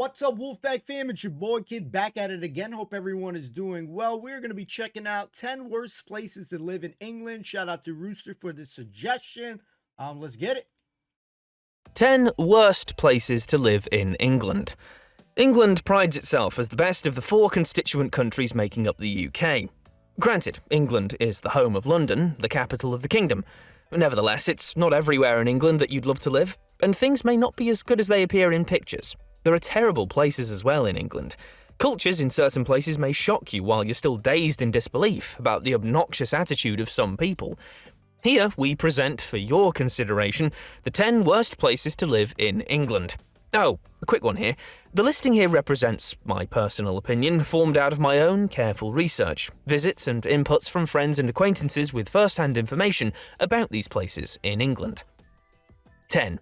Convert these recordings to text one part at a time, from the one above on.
What's up, Wolfpack fam? It's your boy Kid back at it again. Hope everyone is doing well. We're going to be checking out 10 worst places to live in England. Shout out to Rooster for the suggestion. Let's get it. 10 worst places to live in England. England prides itself as the best of the 4 constituent countries making up the UK. Granted, England is the home of London, the capital of the kingdom. Nevertheless, it's not everywhere in England that you'd love to live, and things may not be as good as they appear in pictures. There are terrible places as well in England. Cultures in certain places may shock you while you're still dazed in disbelief about the obnoxious attitude of some people. Here we present, for your consideration, the 10 worst places to live in England. Oh, a quick one here. The listing here represents my personal opinion, formed out of my own careful research, visits and inputs from friends and acquaintances with first-hand information about these places in England. 10.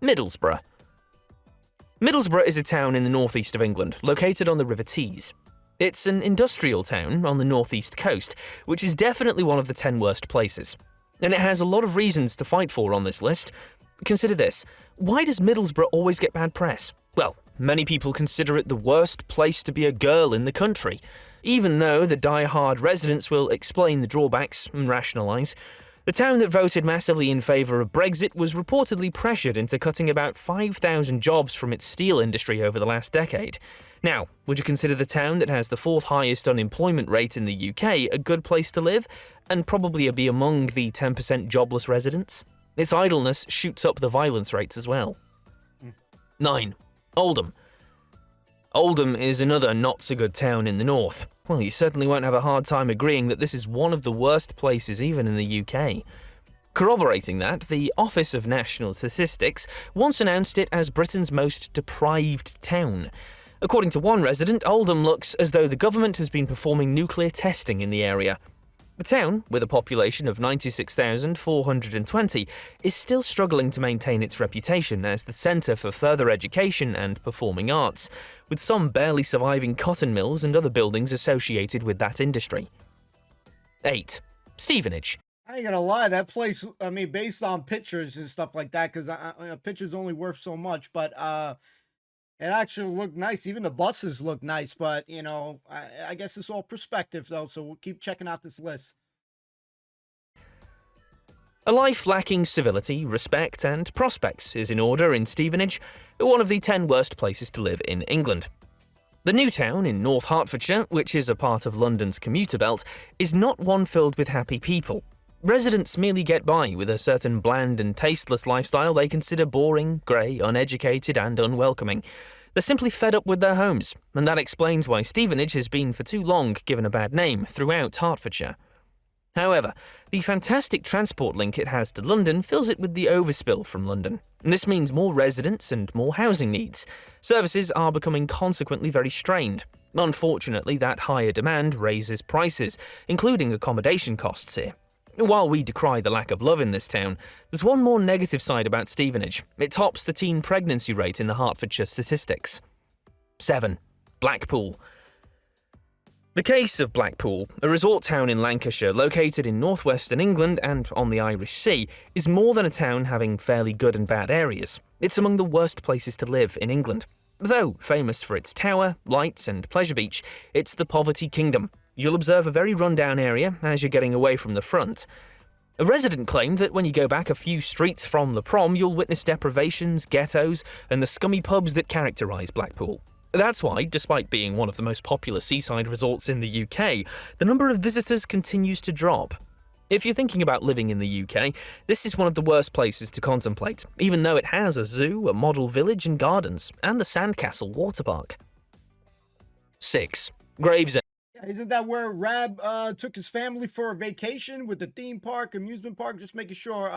Middlesbrough. Middlesbrough is a town in the northeast of England, located on the River Tees. It's an industrial town on the northeast coast, which is definitely one of the 10 worst places. And it has a lot of reasons to fight for on this list. Consider this. Why does Middlesbrough always get bad press? Well, many people consider it the worst place to be a girl in the country. Even though the die-hard residents will explain the drawbacks and rationalise, the town that voted massively in favour of Brexit was reportedly pressured into cutting about 5,000 jobs from its steel industry over the last decade. Now, would you consider the town that has the 4th highest unemployment rate in the UK a good place to live, and probably be among the 10% jobless residents? Its idleness shoots up the violence rates as well. 9. Oldham. Oldham is another not-so-good town in the north. Well, you certainly won't have a hard time agreeing that this is one of the worst places even in the UK. Corroborating that, the Office of National Statistics once announced it as Britain's most deprived town. According to one resident, Oldham looks as though the government has been performing nuclear testing in the area. The town, with a population of 96,420, is still struggling to maintain its reputation as the centre for further education and performing arts, with some barely surviving cotton mills and other buildings associated with that industry. 8. Stevenage. I ain't gonna lie, that place, I mean, based on pictures and stuff like that, because pictures only worth so much, but it actually looked nice. Even the buses look nice, but, you know, I guess it's all perspective, though, so we'll keep checking out this list. A life lacking civility, respect and prospects is in order in Stevenage, one of the 10 worst places to live in England. The new town in North Hertfordshire, which is a part of London's commuter belt, is not one filled with happy people. Residents merely get by with a certain bland and tasteless lifestyle they consider boring, grey, uneducated and unwelcoming. They're simply fed up with their homes, and that explains why Stevenage has been for too long given a bad name throughout Hertfordshire. However, the fantastic transport link it has to London fills it with the overspill from London, and this means more residents and more housing needs. Services are becoming consequently very strained. Unfortunately, that higher demand raises prices, including accommodation costs here. While we decry the lack of love in this town, there's one more negative side about Stevenage. It tops the teen pregnancy rate in the Hertfordshire statistics. 7. Blackpool. The case of Blackpool, a resort town in Lancashire located in northwestern England and on the Irish Sea, is more than a town having fairly good and bad areas. It's among the worst places to live in England. Though famous for its tower, lights and pleasure beach, it's the poverty kingdom. You'll observe a very run-down area as you're getting away from the front. A resident claimed that when you go back a few streets from the prom, you'll witness deprivations, ghettos, and the scummy pubs that characterise Blackpool. That's why, despite being one of the most popular seaside resorts in the UK, the number of visitors continues to drop. If you're thinking about living in the UK, this is one of the worst places to contemplate, even though it has a zoo, a model village and gardens, and the Sandcastle water park. 6. Gravesend. Isn't that where Rab took his family for a vacation with the theme park, amusement park? Just making sure.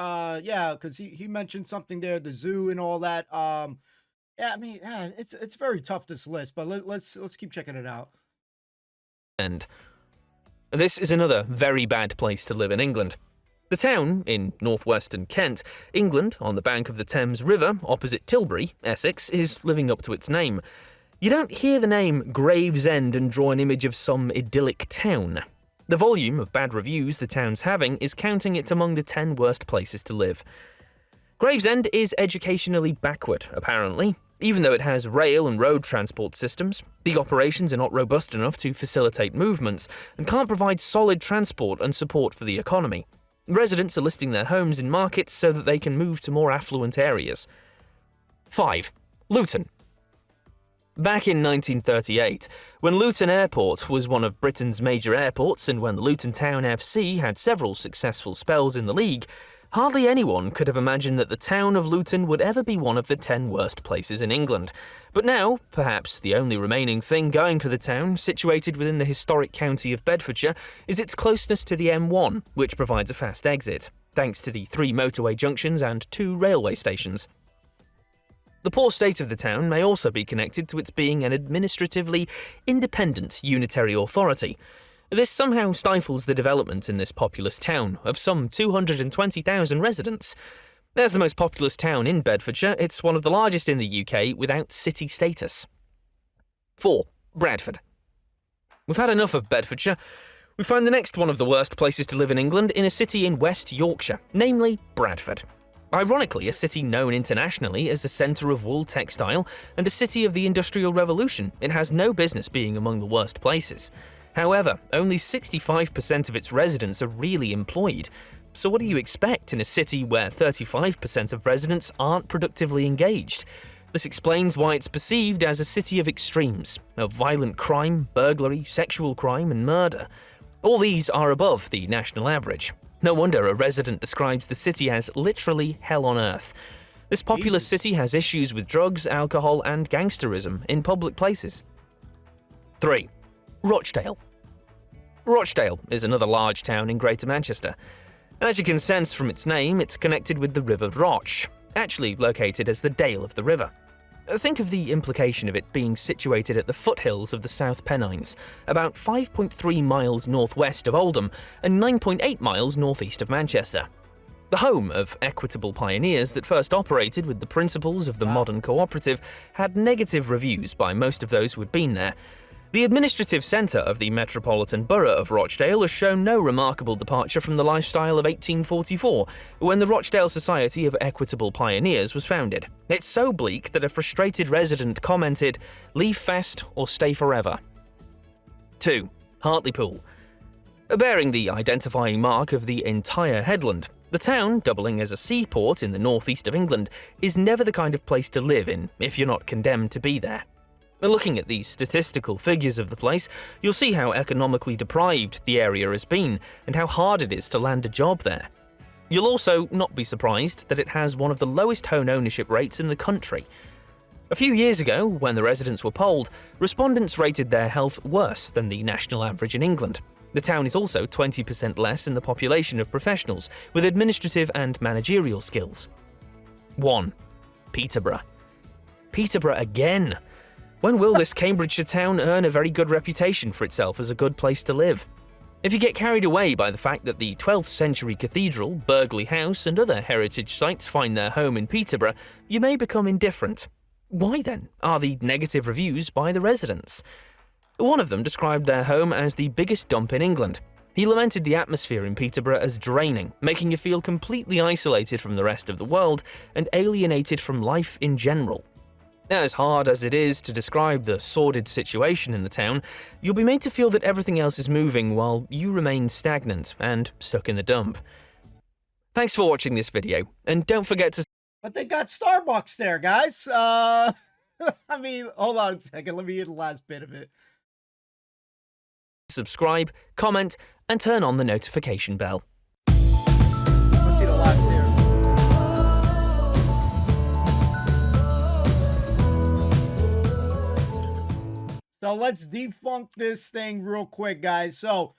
Yeah, because he mentioned something there, the zoo and all that. Yeah, I mean, yeah, it's very tough, this list, but let's keep checking it out. And this is another very bad place to live in England. The town, in northwestern Kent, England, on the bank of the Thames River, opposite Tilbury, Essex, is living up to its name. You don't hear the name Gravesend and draw an image of some idyllic town. The volume of bad reviews the town's having is counting it among the 10 worst places to live. Gravesend is educationally backward, apparently. Even though it has rail and road transport systems, the operations are not robust enough to facilitate movements and can't provide solid transport and support for the economy. Residents are listing their homes in markets so that they can move to more affluent areas. 5. Luton. Back in 1938, when Luton Airport was one of Britain's major airports and when the Luton Town FC had several successful spells in the league, hardly anyone could have imagined that the town of Luton would ever be one of the 10 worst places in England. But now, perhaps the only remaining thing going for the town, situated within the historic county of Bedfordshire, is its closeness to the M1, which provides a fast exit, thanks to the 3 motorway junctions and 2 railway stations. The poor state of the town may also be connected to its being an administratively independent unitary authority. This somehow stifles the development in this populous town of some 220,000 residents. As the most populous town in Bedfordshire, it's one of the largest in the UK without city status. 4. Bradford. We've had enough of Bedfordshire. We find the next one of the worst places to live in England in a city in West Yorkshire, namely Bradford. Ironically, a city known internationally as a centre of wool textile and a city of the Industrial Revolution, it has no business being among the worst places. However, only 65% of its residents are really employed. So what do you expect in a city where 35% of residents aren't productively engaged? This explains why it's perceived as a city of extremes, of violent crime, burglary, sexual crime and murder. All these are above the national average. No wonder a resident describes the city as literally hell on earth. This populous city has issues with drugs, alcohol and gangsterism in public places. 3. Rochdale. Rochdale is another large town in Greater Manchester. As you can sense from its name, it's connected with the River Roch, actually located as the Dale of the river. Think of the implication of it being situated at the foothills of the South Pennines, about 5.3 miles northwest of Oldham and 9.8 miles northeast of Manchester. The home of equitable pioneers that first operated with the principles of the modern cooperative had negative reviews by most of those who had been there. The administrative centre of the metropolitan borough of Rochdale has shown no remarkable departure from the lifestyle of 1844, when the Rochdale Society of Equitable Pioneers was founded. It's so bleak that a frustrated resident commented, "Leave fast or stay forever." 2. Hartlepool. Bearing the identifying mark of the entire headland, the town, doubling as a seaport in the northeast of England, is never the kind of place to live in if you're not condemned to be there. Looking at the statistical figures of the place, you'll see how economically deprived the area has been and how hard it is to land a job there. You'll also not be surprised that it has one of the lowest home ownership rates in the country. A few years ago, when the residents were polled, respondents rated their health worse than the national average in England. The town is also 20% less in the population of professionals with administrative and managerial skills. 1. Peterborough. Peterborough again! When will this Cambridgeshire town earn a very good reputation for itself as a good place to live? If you get carried away by the fact that the 12th century cathedral, Burghley House and other heritage sites find their home in Peterborough, you may become indifferent. Why then are the negative reviews by the residents? One of them described their home as the biggest dump in England. He lamented the atmosphere in Peterborough as draining, making you feel completely isolated from the rest of the world and alienated from life in general. As hard as it is to describe the sordid situation in the town, you'll be made to feel that everything else is moving while you remain stagnant and stuck in the dump. Thanks for watching this video, and don't forget to... But they got Starbucks there, guys. I mean, hold on a second. Let me hear the last bit of it. Subscribe, comment, and turn on the notification bell. Let's see the last here. So let's debunk this thing real quick, guys. So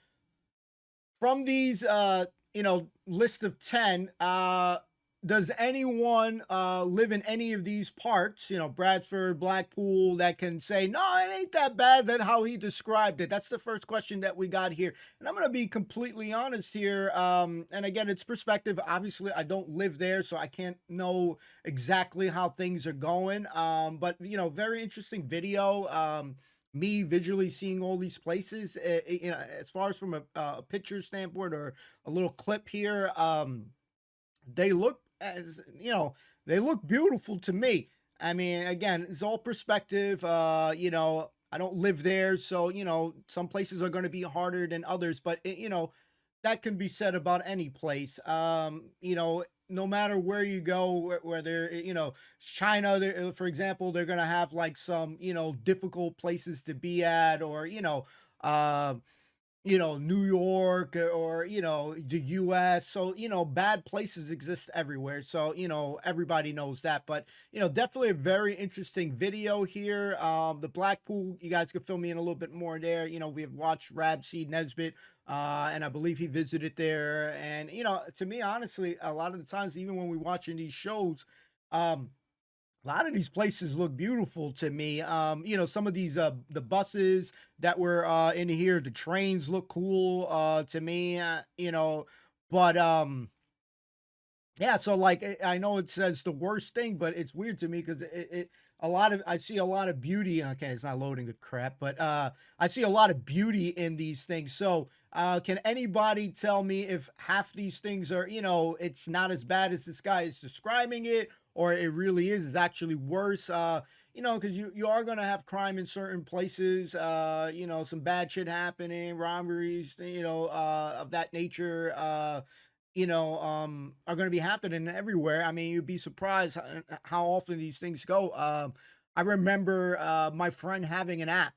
from these, list of 10, does anyone live in any of these parts, Bradford, Blackpool, that can say, no, it ain't that bad, than how he described it? That's the first question that we got here. And I'm going to be completely honest here. And again, it's perspective. Obviously, I don't live there, so I can't know exactly how things are going. But, very interesting video. Me visually seeing all these places, as far as from a picture standpoint or a little clip here, they look, as they look beautiful to me. I mean, again, it's all perspective. I don't live there, so some places are going to be harder than others, but that can be said about any place. No matter where you go, whether China, for example, they're going to have like some difficult places to be at, or uh, New York, or, the US. So, bad places exist everywhere. So, everybody knows that. But, definitely a very interesting video here. The Blackpool, you guys can fill me in a little bit more there. We have watched Rabseed Nesbitt, and I believe he visited there. And, to me, honestly, a lot of the times, even when we're watching these shows, a lot of these places look beautiful to me. Some of these the buses that were in here, the trains look cool to me. But yeah, so like I know it says the worst thing, but it's weird to me because I see a lot of beauty. Okay, it's not loading the crap, but I see a lot of beauty in these things. So can anybody tell me if half these things are, it's not as bad as this guy is describing it, or it really is, it's actually worse? Because you are gonna have crime in certain places, some bad shit happening, robberies, of that nature. Are going to be happening everywhere. I mean, you'd be surprised how often these things go. I remember my friend having an app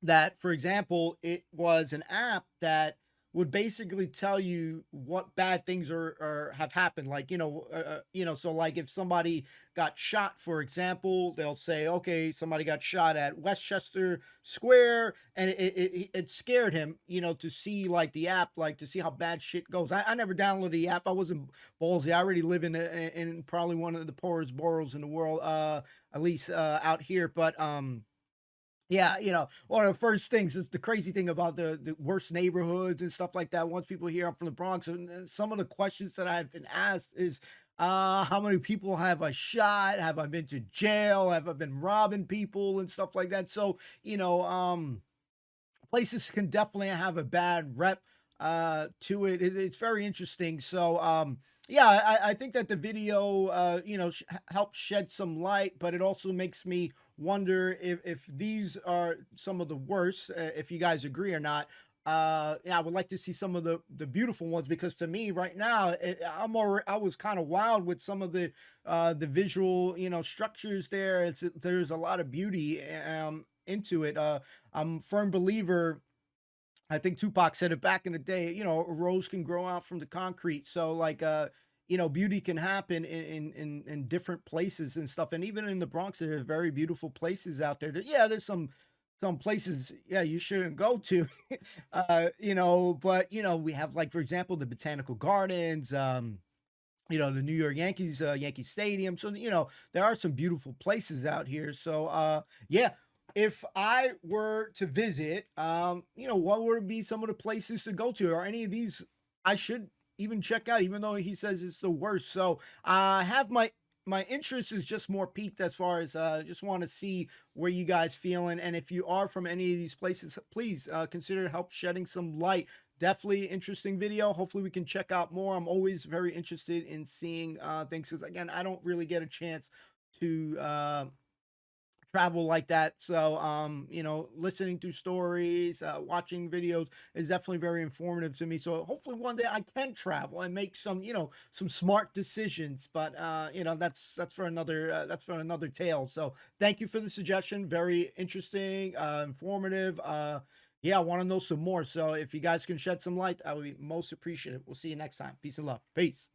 that, for example, it was an app that would basically tell you what bad things are have happened. Like, so like if somebody got shot, for example, they'll say, okay, somebody got shot at Westchester Square, and it scared him, to see like the app, like to see how bad shit goes. I never downloaded the app. I wasn't ballsy. I already live in probably one of the poorest boroughs in the world, at least out here. But yeah, one of the first things is the crazy thing about the worst neighborhoods and stuff like that. Once people hear I'm from the Bronx, and some of the questions that I've been asked is, how many people have I shot? Have I been to jail? Have I been robbing people and stuff like that? So, places can definitely have a bad rep to it. It's very interesting. So yeah, I think that the video helps shed some light, but it also makes me wonder if these are some of the worst, if you guys agree or not. Yeah, I would like to see some of the beautiful ones, because to me right now, I was kind of wild with some of the visual structures there. There's a lot of beauty into it. I'm a firm believer. I think Tupac said it back in the day, a rose can grow out from the concrete. So like beauty can happen in different places and stuff. And even in the Bronx, there are very beautiful places out there. Yeah, there's some places, yeah, you shouldn't go to. But we have, like, for example, the Botanical Gardens, the New York Yankees, Yankee Stadium. So, there are some beautiful places out here. So, yeah, if I were to visit, what would be some of the places to go to? Or any of these I should even check out, even though he says it's the worst. So, I have my interest is just more peaked, as far as just want to see where you guys feeling, and if you are from any of these places, please consider help shedding some light. Definitely interesting video. Hopefully we can check out more. I'm always very interested in seeing things, because again, I don't really get a chance to travel like that. So listening to stories, watching videos is definitely very informative to me. So hopefully one day I can travel and make some smart decisions. But that's for another tale. So thank you for the suggestion. Very interesting, informative. Yeah, I want to know some more. So if you guys can shed some light, I would be most appreciative. We'll see you next time. Peace and love. Peace.